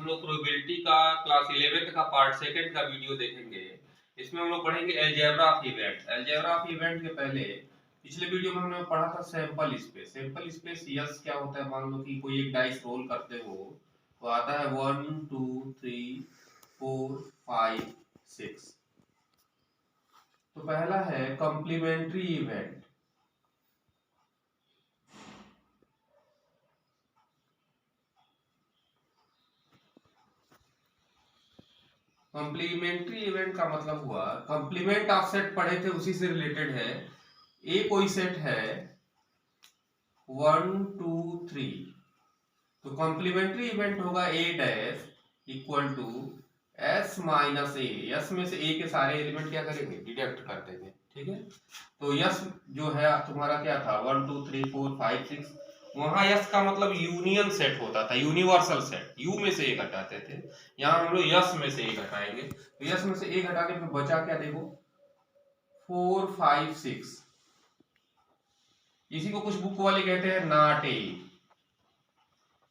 हम लोग प्रोबेबिलिटी का क्लास 11th का पार्ट सेकंड का वीडियो देखेंगे। इसमें हम लोग पढ़ेंगे algebra of event. Algebra of event के पहले पिछले वीडियो में हमने पढ़ा था sample space. Sample space yes क्या होता है, मान लो कि कोई एक डाइस रोल करते हो तो आता है 1 2 3 4 5 6। तो पहला है कॉम्प्लीमेंट्री इवेंट। कॉम्प्लीमेंट्री इवेंट का मतलब हुआ कॉम्प्लीमेंट ऑफ सेट पढ़े थे उसी से रिलेटेड है। ए कोई सेट है 1 2 3, तो कॉम्प्लीमेंट्री इवेंट होगा A dash equal to S minus A. S में से ए के सारे एलिमेंट क्या करेंगे, डिडक्ट कर देंगे। ठीक है, तो यस जो है तुम्हारा क्या था 1 2 3 4 5 6। वहां यस का मतलब यूनियन सेट होता था, यूनिवर्सल सेट। यू में से ए घटाते थे, यहाँ हम लोग यस में से ए घटाएंगे। तो यस में से ए घटाने पे बचा क्या, देखो 4 5 6। इसी को कुछ बुक वाले कहते हैं नॉट ए।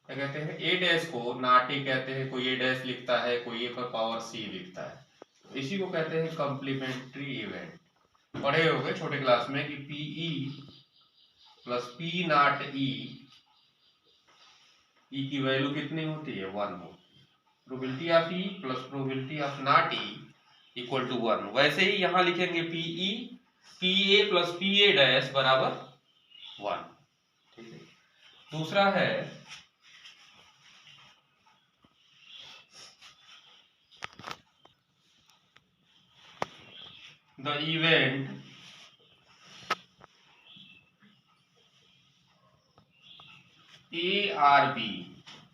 क्या कहते हैं, ए डैश को नॉट ए कहते हैं। कोई ए डैश लिखता है, कोई ए पर पावर सी लिखता है, तो इसी को कहते हैं कॉम्प्लीमेंट्री इवेंट। पढ़े होंगे छोटे क्लास में कि P E plus P not E, E की वैल्यू कितनी होती है 1 हो। Probability of E plus probability of not E equal to 1। वैसे ही यहां लिखेंगे P E P A plus P A dash बराबर 1। ठीक है, दूसरा है the event A or B.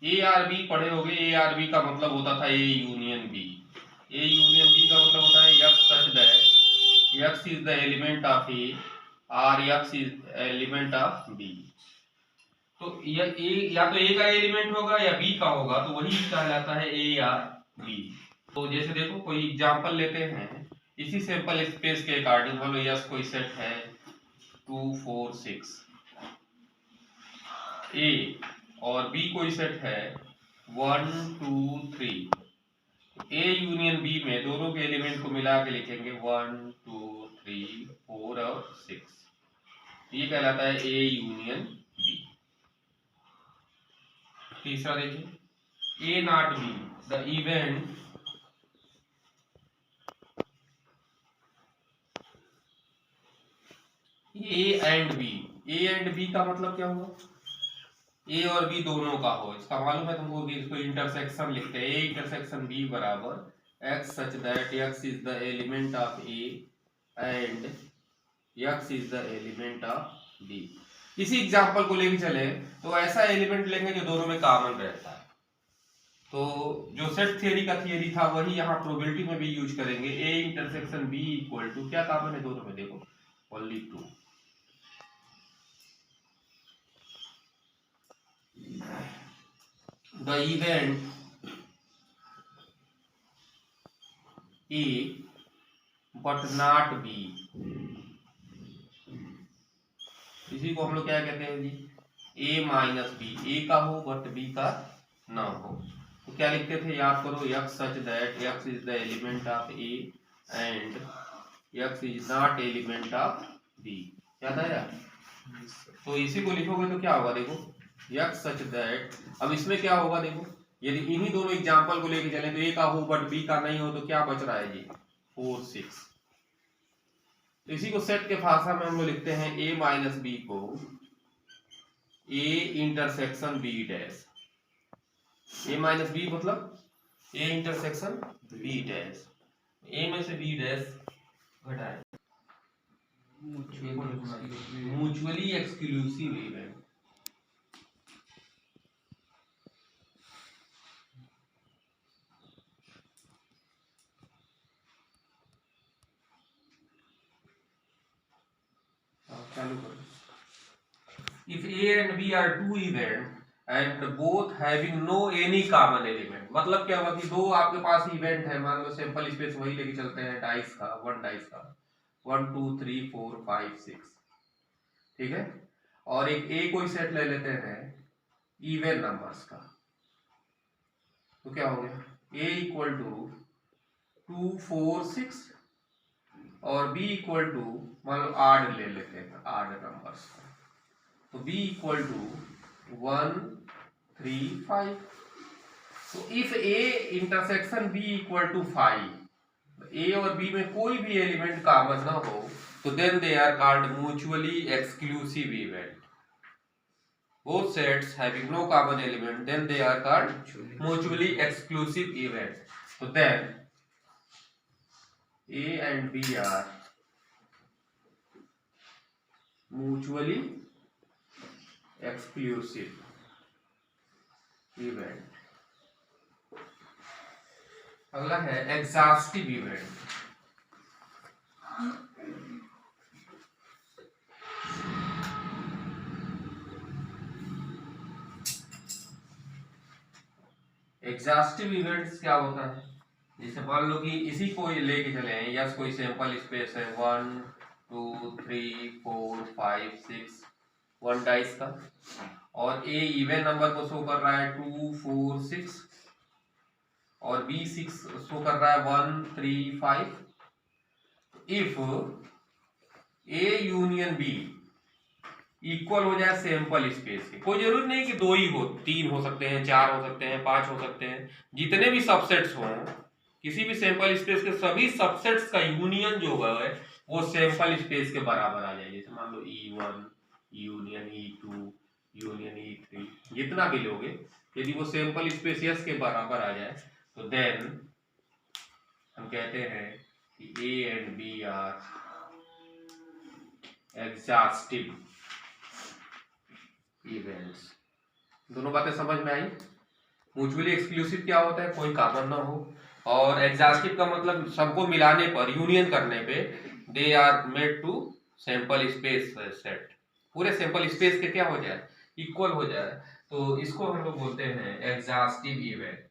A or B पढ़े होगे। ए आर बी का मतलब होता था A union B. A union B का मतलब होता है x such that x is the element of A और x is element of B. तो यह ए या तो ए का एलिमेंट होगा या बी का होगा, तो वही कहलाता है ए आर बी। तो जैसे देखो कोई एग्जांपल लेते हैं इसी सैंपल स्पेस के अकॉर्डिंग। मान लो यस कोई सेट है 2 4 6 ए और बी कोई सेट है 1 2 3। ए यूनियन बी में दोनों के एलिमेंट को मिला के लिखेंगे 1 2 3 4 और 6। ये कहलाता है ए यूनियन बी। तीसरा देखिए A not B the event A and B. A and B का मतलब क्या हुआ, ए और बी दोनों का हो। इसका मालूम है तुमको कि इसको इंटरसेक्शन लिखते हैं। ए इंटरसेक्शन बी बराबर X such that x is the element of A and X is the element of B. इसी एग्जांपल को लेके चले तो ऐसा एलिमेंट लेंगे जो दोनों में कॉमन रहता है। तो जो सेट थ्योरी का थियरी था वही यहाँ प्रोबेबिलिटी में भी यूज करेंगे। A intersection B equal to क्या कॉमन है दोनों में, देखो only 2। The event A but not B, इसी को हम लोग क्या कहते हैं जी, A माइनस बी। ए का हो बट बी का ना हो, तो क्या लिखते थे, याद करो X such that x is the element of A and X is not element of B. याद आया? तो इसी को लिखोगे तो क्या होगा, देखो एक्स सच दैट। अब इसमें क्या होगा, देखो यदि इन्हीं दोनों एग्जांपल को लेके चले तो ए का हो बट बी का नहीं हो तो क्या बच रहा है जी 4 6। तो इसी को सेट के भाषा में हम लोग लिखते हैं ए माइनस बी को A intersection B dash. A minus B मतलब A intersection B dash. A में से बी डैश घटाए म्यूचुअली एक्सक्लूसिव इवेंट। चालू करो। If A and B are two events and both having no any common element, मतलब क्या हुआ कि दो आपके पास इवेंट है, मान लो सैंपल स्पेस वही लेके चलते हैं डाइस का, वन डाइस का 1 2 3 4 5 6। ठीक है, और एक ए कोई सेट ले लेते हैं इवन नंबर्स का। तो क्या हो गया, A इक्वल टू 2 4 6 और B इक्वल टू, मान लो आड ले लेते हैं, आड नंबर्स, तो B इक्वल टू 1 3 5। तो if A intersection B equal to 5, A और B में कोई भी एलिमेंट कॉमन ना हो, तो then they are called mutually exclusive event. Both sets having no common element, then they are called mutually exclusive event. So then A and B are mutually exclusive event. अगला है exhaustive event. Exhaustive events क्या होता है, जैसे मान लो कि इसी को लेके चले हैं, यस कोई सैंपल स्पेस है 1 2 3 4 5 6 1 डाइस का, और ए इवन नंबर को शो कर रहा है 2 4 6 और बी 6 शो कर रहा है 1 3 5। If A union B equal हो जाए सैंपल स्पेस के, कोई जरूरी नहीं कि 2 ही हो, 3 हो सकते हैं, 4 हो सकते हैं, 5 हो सकते हैं, जितने भी सबसेट्स हों किसी भी सैंपल स्पेस के, सभी सबसेट्स का यूनियन जो है वो सैंपल स्पेस के बराबर आ जाए। जैसे मान लो E1 union E2 union E3, जितना भी लोगे, यदि वो सैंपल स्पेस यस के बराबर आ जाए तो देन हम कहते हैं कि A and B are exhaustive events. दोनों बातें समझ में आई। म्यूचुअली एक्सक्लूसिव क्या होता है, कोई कॉमन ना हो, और एग्जॉस्टिव का मतलब सबको मिलाने पर, यूनियन करने पे, they are made to sample space set, पूरे सैंपल स्पेस के क्या हो जाए, इक्वल हो जाए, तो इसको हम लोग बोलते हैं एग्जॉस्टिव इवेंट।